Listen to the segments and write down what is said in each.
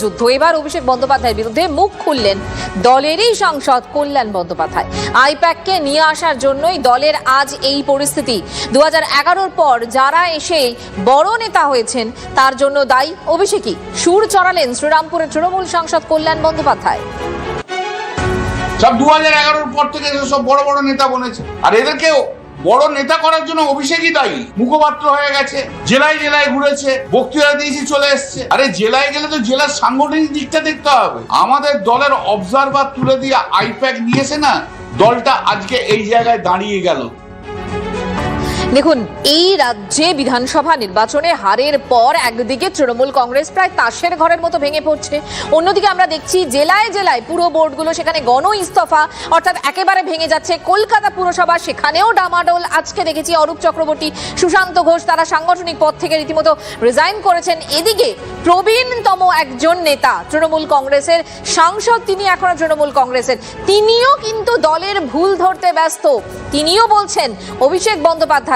যুদ্ধ এবার অভিষেক বন্দ্যোপাধ্যায়ের বিরুদ্ধে মুখ খুললেন দলেরই সাংসদ কল্যাণ বন্দ্যোপাধ্যায়। আইপ্যাককে নিয়ে আসার জন্যই দলের আজ এই পরিস্থিতি। 2011-র পর যারা এসে বড় নেতা হয়েছেন তার জন্য দায়ী অভিষেকই, সুর চড়ালেন শ্রীরামপুরের তৃণমূল সাংসদ কল্যাণ বন্দ্যোপাধ্যায়। সব 2011-র পর থেকে সব বড় বড় নেতা বনেছে, আর এদেরকেও বড় নেতা করার জন্য অভিষেকই দায়ী। মুখপাত্র হয়ে গেছে, জেলায় জেলায় ঘুরেছে, বক্তৃতা দিয়েছি, চলে এসছে। আরে জেলায় গেলে তো জেলার সাংগঠনিক দিকটা দেখতে হবে। আমাদের দলের অবজারভার তুলে দিয়ে আইপ্যাক নিয়েছে না, দলটা আজকে এই জায়গায় দাঁড়িয়ে গেল। দেখুন, এই রাজ্যে বিধানসভা নির্বাচনে হারের পর একদিকে তৃণমূল কংগ্রেস প্রায় তাসের ঘরের মতো ভেঙে পড়ছে, অন্যদিকে আমরা দেখছি জেলায় জেলায় পুরো বোর্ডগুলো সেখানে গণ ইস্তফা, অর্থাৎ একেবারে ভেঙে যাচ্ছে। কলকাতা পুরসভা সেখানেও ডামাডোল। আজকে দেখেছি অরূপ চক্রবর্তী, সুশান্ত ঘোষ তারা সাংগঠনিক পদ থেকে রীতিমতো রিজাইন করেছেন। এদিকে প্রবীণতম একজন নেতা তৃণমূল কংগ্রেসের সাংসদ, তিনি এখনো তৃণমূল কংগ্রেসের, তিনিও কিন্তু দলের ভুল ধরতে ব্যস্ত। তিনিও বলছেন অভিষেক বন্দ্যোপাধ্যায়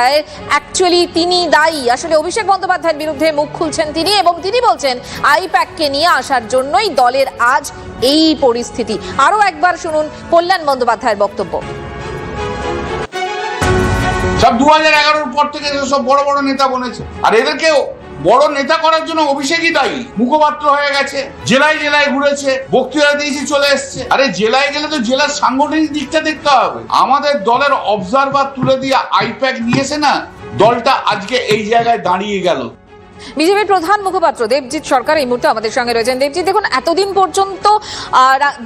অ্যাকচুয়ালি তিনি দায়ী। আসলে অভিষেক বন্দ্যোপাধ্যায়ের বিরুদ্ধে মুখ খুলছেন তিনি, এবং তিনি বলছেন আইপ্যাককে নিয়ে আসার জন্যই দলের আজ এই পরিস্থিতি। আরো একবার শুনুন কল্যাণ বন্দ্যোপাধ্যায়ের বক্তব্য। সব 2011-র পর থেকে সব বড় বড় নেতা বনেছে, আর এদেরকেও বড় নেতা করার জন্য অভিষেকই দায়ী। মুখপাত্র হয়ে গেছে, জেলায় জেলায় ঘুরেছে, বক্তৃতা দিয়েছি, চলে এসছে। আরে জেলায় গেলে তো জেলার সাংগঠনিক দিকটা দেখতে হবে। আমাদের দলের অবজারভার তুলে দিয়ে আইপ্যাক নিয়েছে না, দলটা আজকে এই জায়গায় দাঁড়িয়ে গেল। বিজেপির প্রধান মুখপাত্র দেবজিৎ সরকার এই মুহূর্তে আমাদের সঙ্গে রয়েছেন। দেবজিৎ, দেখুন, এতদিন পর্যন্ত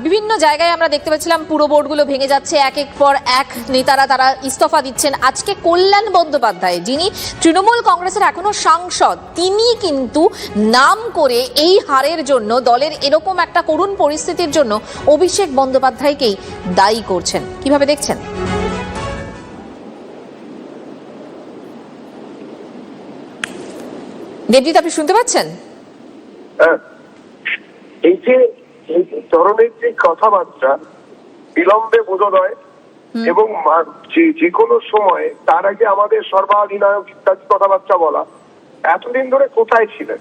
বিভিন্ন জায়গায় আমরা দেখতে পাচ্ছিলাম পুরো বোর্ডগুলো ভেঙে যাচ্ছে, একের পর এক নেতারা তারা ইস্তফা দিচ্ছেন। আজকে কল্যাণ বন্দ্যোপাধ্যায়, যিনি তৃণমূল কংগ্রেসের এখনো সাংসদ, তিনি কিন্তু নাম করে এই হারের জন্য, দলের এরকম একটা করুণ পরিস্থিতির জন্য অভিষেক বন্দ্যোপাধ্যায়কেই দায়ী করছেন। কিভাবে দেখছেন? দেবজিৎ, আপনি শুনতে পাচ্ছেন? এই যে ধরনের যে কথাবার্তা, বিলম্বে বোধোদয় এবং যে কোনো সময় তার আগে আমাদের সর্বাধিনায়ক ইত্যাদি কথাবার্তা বলা, এতদিন ধরে কোথায় ছিলেন?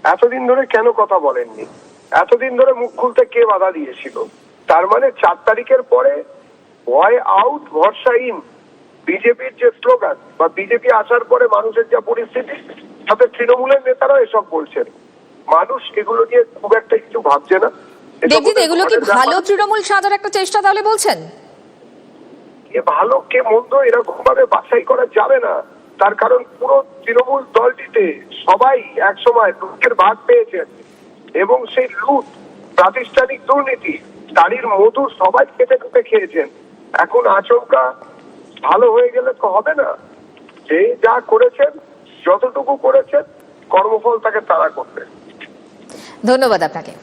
এতদিন ধরে কেন কথা বলেননি? এতদিন ধরে মুখ খুলতে কে বাধা দিয়েছিল? তার মানে 4 তারিখের পরে ভয় আউট, ভরসা ইন, বিজেপির যে স্লোগান, বা বিজেপি আসার পরে মানুষের যা পরিস্থিতি, তাতে তৃণমূলের নেতারাও এসব বলছেন। মানুষ এগুলো নিয়ে খুব একটা কিছু ভাবছে না। দেবজিৎ, এগুলো কি ভালো তৃণমূল সাজার একটা চেষ্টা তাহলে বলছেন? কে ভালো কে মন্দ এরকম ভাবে বাছাই করা যাবে না। তার কারণ পুরো তৃণমূল দলটিতে সবাই একসময় লুটের ভাগ পেয়েছেন, এবং সেই লুট, প্রাতিষ্ঠানিক দুর্নীতি, তারই মধু সবাই খেতে খেতে খেয়েছেন। এখন আচমকা ভালো হয়ে গেলে তো হবে না। যে যা করেছেন, যতটুকু করেছেন, কর্মফল তাকে তাড়া করবে। ধন্যবাদ আপনাকে।